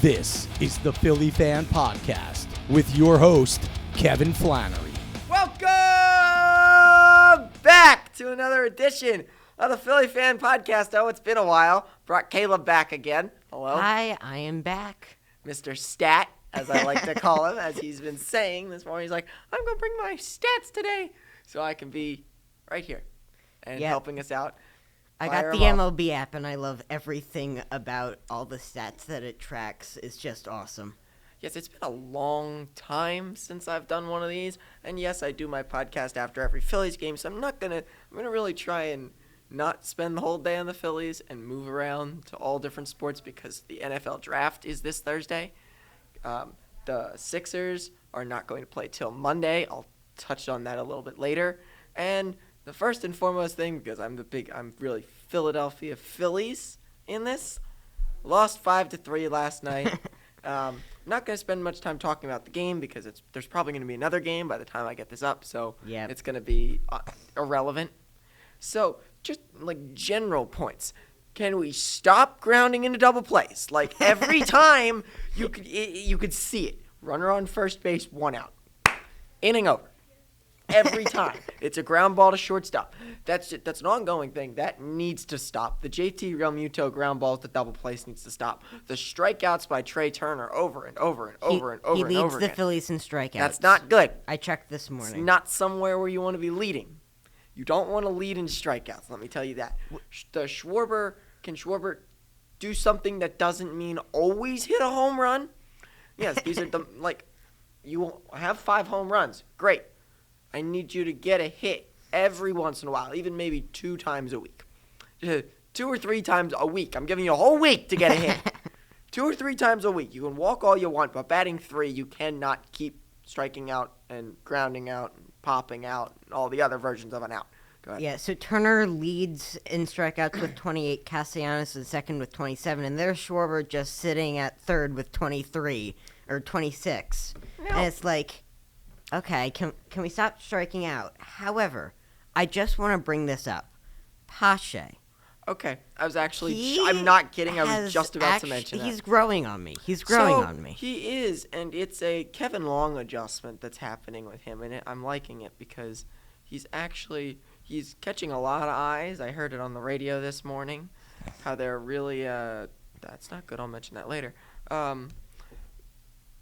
This is the Philly Fan Podcast with your host, Kevin Flannery. Welcome back to another edition of the Philly Fan Podcast. Oh, it's been a while. Brought Caleb back again. Hello. Hi, I am back. Mr. Stat, as I like to call him, as he's been saying this morning. He's like, I'm going to bring my stats today so I can be right here and helping us out. I got the MLB app, and I love everything about all the stats that it tracks. It's just awesome. Yes, it's been a long time since I've done one of these. And yes, I do my podcast after every Phillies game, so I'm going to really try and not spend the whole day on the Phillies and move around to all different sports because the NFL draft is this Thursday. The Sixers are not going to play till Monday. I'll touch on that a little bit later. And the first and foremost thing, because I'm really Philadelphia Phillies in this, lost 5-3 last night. I'm not going to spend much time talking about the game because there's probably going to be another game by the time I get this up, so It's going to be irrelevant. So just like general points. Can we stop grounding into double plays? Like every time you could see it. Runner on first base, 1 out. Inning over. Every time. It's a ground ball to shortstop. That's an ongoing thing. That needs to stop. The JT Realmuto ground ball to double plays needs to stop. The strikeouts by Trey Turner over and over and over and over He and over leads the again. Phillies in strikeouts. That's not good. I checked this morning. It's not somewhere where you want to be leading. You don't want to lead in strikeouts, let me tell you that. Can Schwarber do something that doesn't mean always hit a home run? Yes, these are you have 5 home runs. Great. I need you to get a hit every once in a while, even maybe 2 times a week. 2 or 3 times a week. I'm giving you a whole week to get a hit. 2 or 3 times a week. You can walk all you want, but batting 3, you cannot keep striking out and grounding out and popping out and all the other versions of an out. Go ahead. Yeah, so Turner leads in strikeouts with 28, Castellanos is second with 27, and there's Schwarber just sitting at third with 23 or 26. No. And it's like, okay, can we stop striking out? However, I just want to bring this up. Pache. Okay, I was actually, I'm not kidding, I was just about to mention that. He's growing on me. He's growing on me. He is, and it's a Kevin Long adjustment that's happening with him, and I'm liking it because he's catching a lot of eyes. I heard it on the radio this morning, how they're really, that's not good, I'll mention that later.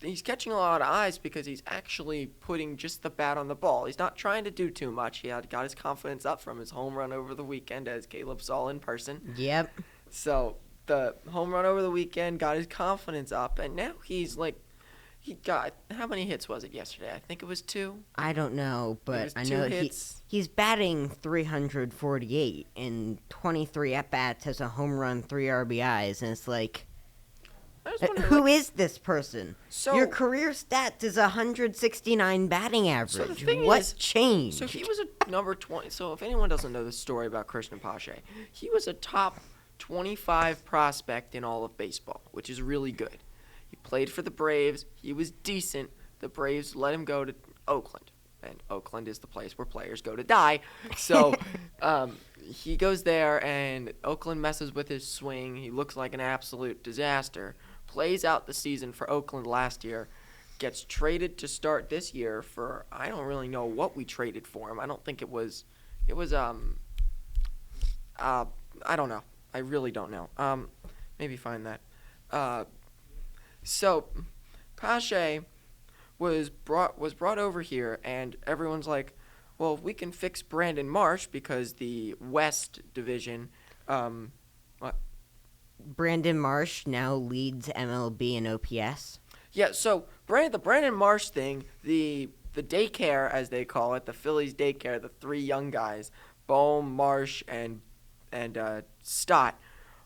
He's catching a lot of eyes because he's actually putting just the bat on the ball. He's not trying to do too much. He got his confidence up from his home run over the weekend, as Caleb saw in person. Yep. So the home run over the weekend got his confidence up, and now he got, how many hits was it yesterday? I think it was 2. I don't know, but I know he's batting 348 in 23 at-bats, has a home run, 3 RBIs, and it's like, who is this person? So, your career stats is 169 batting average. So the thing what changed? So he was a number 20. So if anyone doesn't know the story about Christian Pache, he was a top 25 prospect in all of baseball, which is really good. He played for the Braves. He was decent. The Braves let him go to Oakland, and Oakland is the place where players go to die. So he goes there, and Oakland messes with his swing. He looks like an absolute disaster. Plays out the season for Oakland last year, gets traded to start this year for, I don't really know what we traded for him. I don't think it was I don't know. I really don't know. Maybe find that. So Pache was brought over here, and everyone's like, well, if we can fix Brandon Marsh because the West Division, Brandon Marsh now leads MLB in OPS. Yeah, so the Brandon Marsh thing, the daycare, as they call it, the Phillies daycare, the 3 young guys, Bohm, Marsh, and Stott,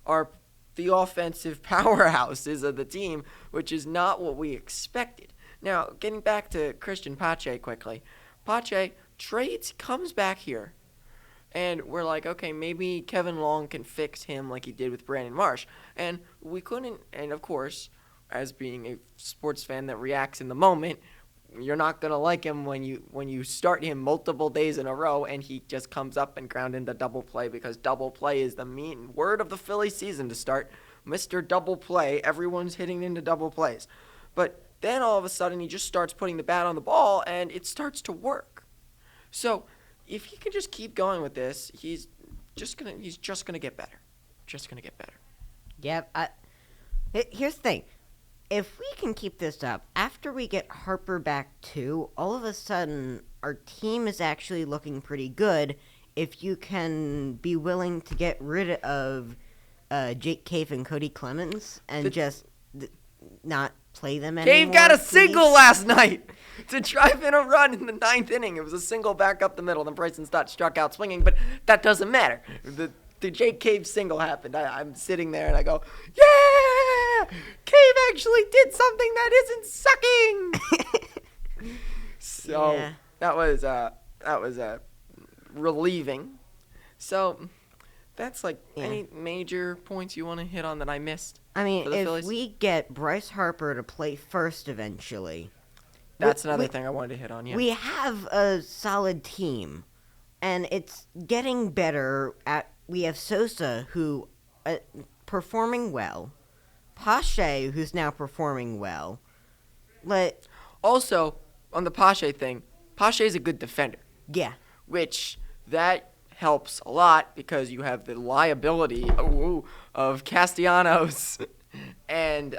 are the offensive powerhouses of the team, which is not what we expected. Now, getting back to Christian Pache quickly. Pache comes back here, and we're like, okay, maybe Kevin Long can fix him like he did with Brandon Marsh. And we couldn't, and of course, as being a sports fan that reacts in the moment, you're not going to like him when you start him multiple days in a row and he just comes up and ground into double play, because double play is the mean word of the Philly season to start. Mr. Double Play. Everyone's hitting into double plays. But then all of a sudden he just starts putting the bat on the ball, and it starts to work. So if he can just keep going with this, he's just gonna get better. Just gonna get better. Yep. Here's the thing. If we can keep this up, after we get Harper back too, all of a sudden our team is actually looking pretty good. If you can be willing to get rid of Jake Cave and Cody Clemens and not play them anymore. Cave got a single last night to drive in a run in the 9th inning. It was a single back up the middle. Then Bryson Stott struck out swinging, but that doesn't matter. The Jake Cave single happened. I'm sitting there and I go, yeah! Cave actually did something that isn't sucking. So yeah. that was relieving. So that's any major points you want to hit on that I missed? I mean, if Phillies? we get Bryce Harper to play first eventually. That's another thing I wanted to hit on, yeah. We have a solid team, and it's getting better. We have Sosa, who performing well. Pache, who's now performing well. Also, on the Pache thing, Pache's a good defender. Yeah. Which, that helps a lot because you have the liability of Castellanos and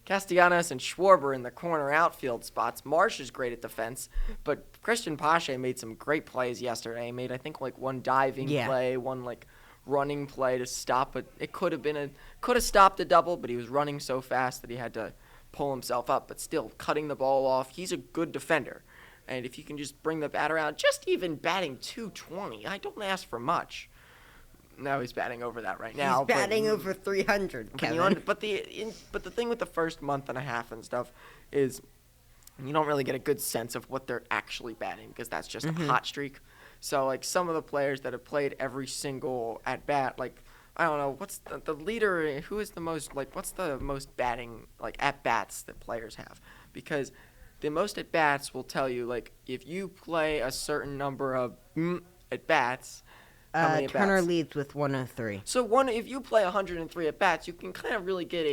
Schwarber in the corner outfield spots. Marsh is great at defense, but Christian Pache made some great plays yesterday. He made, I think, one diving play, one running play to stop, but it could have stopped a double, but he was running so fast that he had to pull himself up, but still cutting the ball off. He's a good defender. And if you can just bring the bat around, just even batting .220, I don't ask for much. No, he's batting over that right now. He's batting over 300, Kevin. But the thing with the first month and a half and stuff is you don't really get a good sense of what they're actually batting because that's just a hot streak. So, some of the players that have played every single at-bat, I don't know, what's the leader, who is the most, what's the most batting, at-bats that players have? Because the most at-bats will tell you, if you play a certain number of at-bats, how many at-bats? Turner leads with 103. So if you play 103 at-bats, you can kind of really get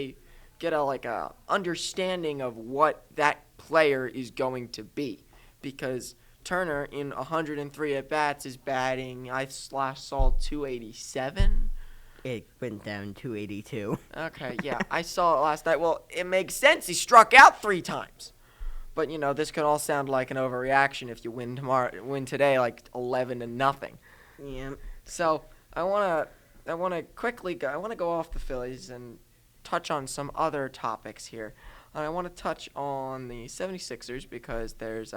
a understanding of what that player is going to be. Because Turner, in 103 at-bats, is batting, I saw 287. It went down 282. Okay, yeah, I saw it last night. Well, it makes sense. He struck out 3 times. But, this could all sound like an overreaction if you win today 11-0. Yeah. So, I want to quickly go off the Phillies and touch on some other topics here. I want to touch on the 76ers because there's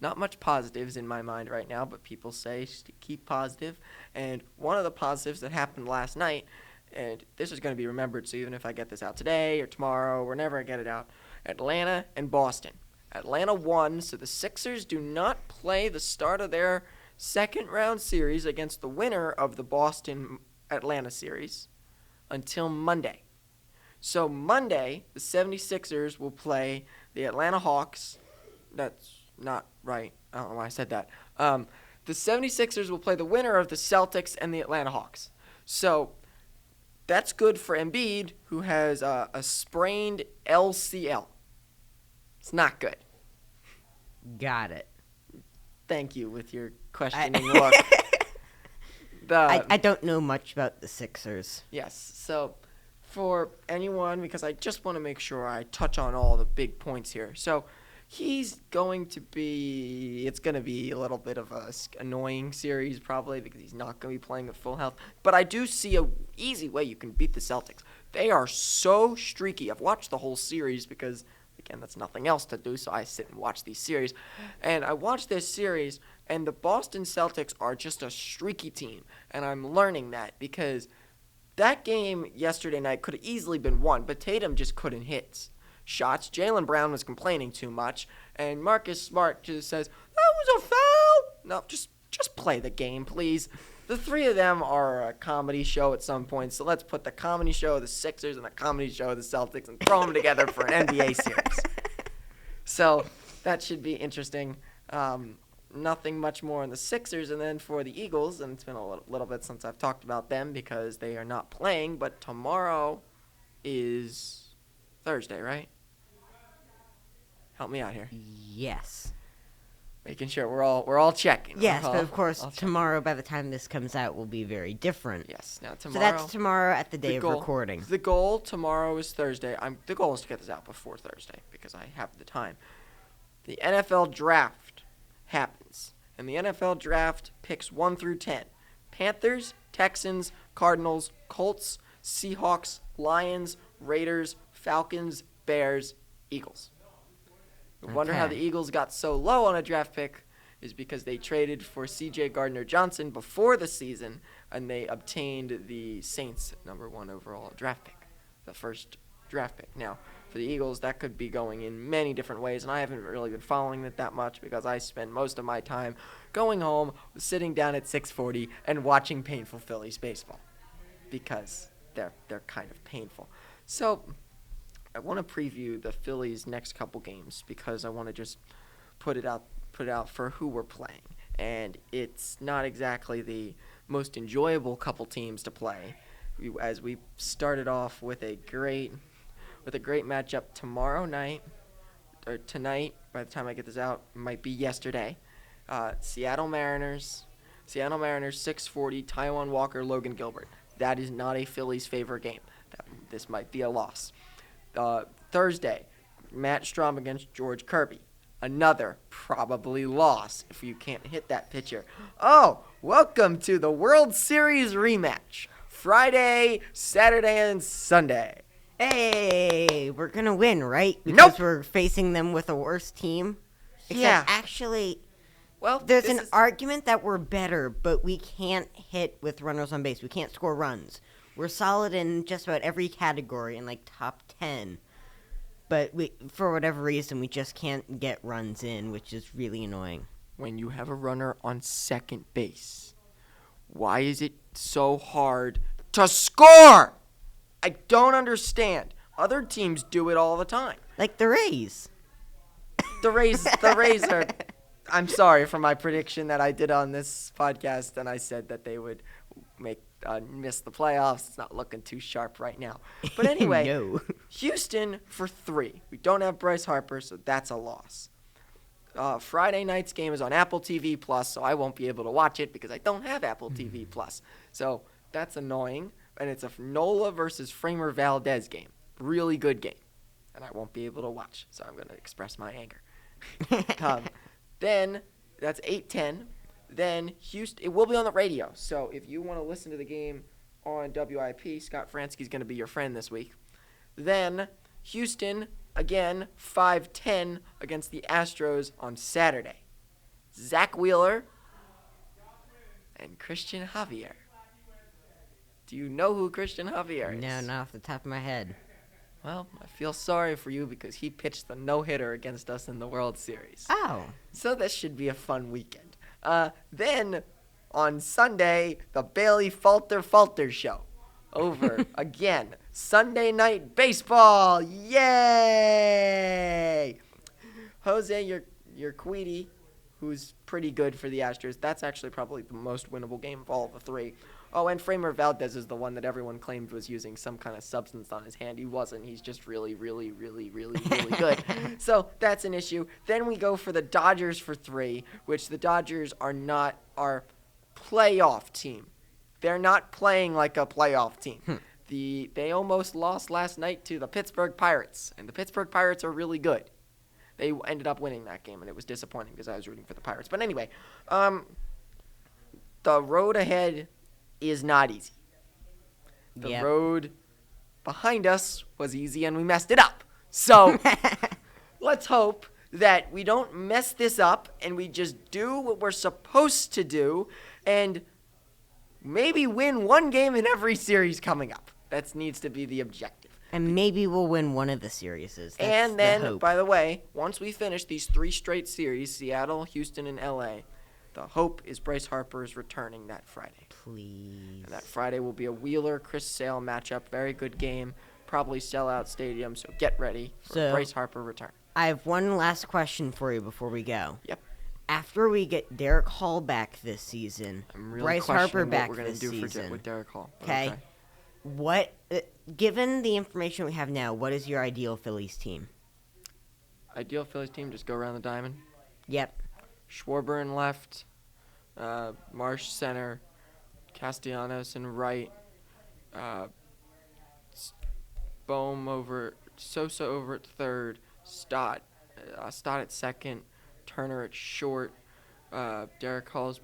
not much positives in my mind right now, but people say keep positive. And one of the positives that happened last night, and this is going to be remembered, so even if I get this out today or tomorrow, whenever I get it out, Atlanta and Boston. Atlanta won, so the Sixers do not play the start of their second-round series against the winner of the Boston-Atlanta series until Monday. So Monday, the 76ers will play the Atlanta Hawks. That's not right. I don't know why I said that. The 76ers will play the winner of the Celtics and the Atlanta Hawks. So that's good for Embiid, who has a sprained LCL. It's not good. Got it. Thank you with your questioning look. I don't know much about the Sixers. Yes, so for anyone, because I just want to make sure I touch on all the big points here. So it's going to be a little bit of a annoying series probably because he's not going to be playing at full health. But I do see a easy way you can beat the Celtics. They are so streaky. I've watched the whole series because, again, that's nothing else to do, so I sit and watch these series. And I watched this series, and the Boston Celtics are just a streaky team. And I'm learning that because that game yesterday night could have easily been won, but Tatum just couldn't hit shots. Jaylen Brown was complaining too much, and Marcus Smart just says, that was a foul! No, just play the game, please. The three of them are a comedy show at some point, so let's put the comedy show of the Sixers and the comedy show of the Celtics and throw them together for an NBA series. So that should be interesting. Nothing much more on the Sixers, and then for the Eagles, and it's been a little bit since I've talked about them because they are not playing, but tomorrow is Thursday, right? Help me out here. Yes. Making sure we're all checking. Yes, but of course, tomorrow, by the time this comes out, will be very different. Yes, now tomorrow. So that's tomorrow at the day of recording. The goal tomorrow is Thursday. The goal is to get this out before Thursday because I have the time. The NFL draft happens, and the NFL draft picks 1 through 10. Panthers, Texans, Cardinals, Colts, Seahawks, Lions, Raiders, Falcons, Bears, Eagles. I wonder how the Eagles got so low on a draft pick is because they traded for C.J. Gardner-Johnson before the season, and they obtained the Saints' number 1 overall draft pick, the first draft pick. Now, for the Eagles, that could be going in many different ways, and I haven't really been following it that much because I spend most of my time going home, sitting down at 6:40, and watching painful Phillies baseball because they're kind of painful. So I want to preview the Phillies' next couple games because I want to just put it out for who we're playing. And it's not exactly the most enjoyable couple teams to play. As we started off with a great matchup tomorrow night, or tonight, by the time I get this out, might be yesterday. Seattle Mariners, 640, Taijuan Walker, Logan Gilbert. That is not a Phillies' favorite game. This might be a loss. Thursday, Matt Strom against George Kirby. Another probably loss if you can't hit that pitcher. Oh, welcome to the World Series rematch. Friday, Saturday, and Sunday. Hey, we're going to win, right? Because nope. We're facing them with a worse team? Yeah. Actually, there's an argument that we're better, but we can't hit with runners on base. We can't score runs. We're solid in just about every category in, top 10. But for whatever reason, we just can't get runs in, which is really annoying. When you have a runner on second base, why is it so hard to score? I don't understand. Other teams do it all the time. Like the Rays. The Rays are... I'm sorry for my prediction that I did on this podcast, and I said that they would miss the playoffs. It's not looking too sharp right now. But anyway, no. Houston for 3. We don't have Bryce Harper, so that's a loss. Friday night's game is on Apple TV Plus, so I won't be able to watch it because I don't have Apple TV Plus. So that's annoying. And it's a Nola versus Framer Valdez game. Really good game. And I won't be able to watch, so I'm going to express my anger. Then, that's 8:10. Then, Houston, it will be on the radio. So if you want to listen to the game on WIP, Scott Fransky's going to be your friend this week. Then, Houston, again, 5:10 against the Astros on Saturday. Zach Wheeler and Christian Javier. Do you know who Christian Javier is? No, not off the top of my head. Well, I feel sorry for you because he pitched the no-hitter against us in the World Series. Oh. So this should be a fun weekend. Then, on Sunday, the Bailey Falter show. Over again. Sunday Night Baseball. Yay! Jose Urquidy, who's pretty good for the Astros. That's actually probably the most winnable game of all the 3. Oh, and Framer Valdez is the one that everyone claimed was using some kind of substance on his hand. He wasn't. He's just really, really, really, really, really good. So that's an issue. Then we go for the Dodgers for 3, which the Dodgers are not our playoff team. They're not playing like a playoff team. They almost lost last night to the Pittsburgh Pirates, and the Pittsburgh Pirates are really good. They ended up winning that game, and it was disappointing because I was rooting for the Pirates. But anyway, the road ahead is not easy. The road behind us was easy, and we messed it up. So let's hope that we don't mess this up, and we just do what we're supposed to do, and maybe win one game in every series coming up. That needs to be the objective. And maybe we'll win one of the series. And then, by the way, once we finish these 3 straight series, Seattle, Houston, and LA, the hope is Bryce Harper is returning that Friday. Please. And that Friday will be a Wheeler-Chris Sale matchup. Very good game. Probably sell-out stadium, so get ready for Bryce Harper return. I have one last question for you before we go. Yep. After we get Derek Hall back this season, I'm really Bryce Harper back what we're this do season. with Derek Hall. Okay. What given the information we have now, what is your ideal Phillies team? Ideal Phillies team, just go around the diamond. Yep. Schwarber in left, Marsh center, Castellanos in right, Bohm over, Sosa over at third, Stott at second, Turner at short, Bohm's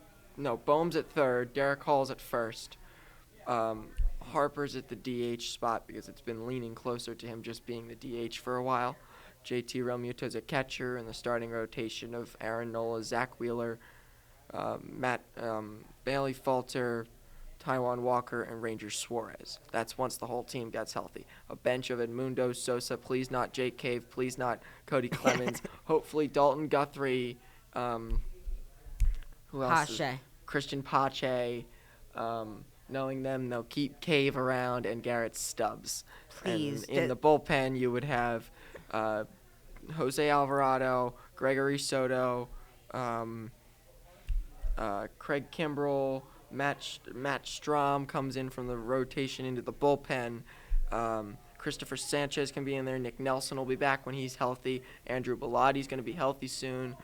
at third, Derek Hall's at first, Harper's at the DH spot because it's been leaning closer to him just being the DH for a while. JT Realmuto's a catcher in the starting rotation of Aaron Nola, Zach Wheeler, Bailey Falter, Taijuan Walker, and Ranger Suarez. That's once the whole team gets healthy. A bench of Edmundo, Sosa, please not Jake Cave, please not Cody Clemens, hopefully Dalton Guthrie, who else? Pache. Christian Pache. Knowing them, they'll keep Cave around and Garrett Stubbs. Please. And in the bullpen, you would have Jose Alvarado, Gregory Soto, Craig Kimbrell, Matt Strom comes in from the rotation into the bullpen. Christopher Sanchez can be in there. Nick Nelson will be back when he's healthy. Andrew Bellatti's going to be healthy soon.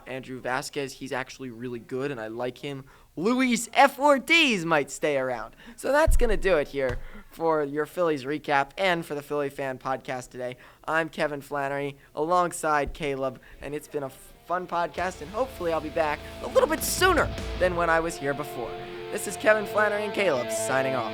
Andrew Vasquez, he's actually really good, and I like him. Luis F. Ortiz might stay around. So that's going to do it here for your Phillies recap and for the Philly Fan Podcast today. I'm Kevin Flannery alongside Caleb, and it's been a fun podcast, and hopefully I'll be back a little bit sooner than when I was here before. This is Kevin Flannery and Caleb signing off.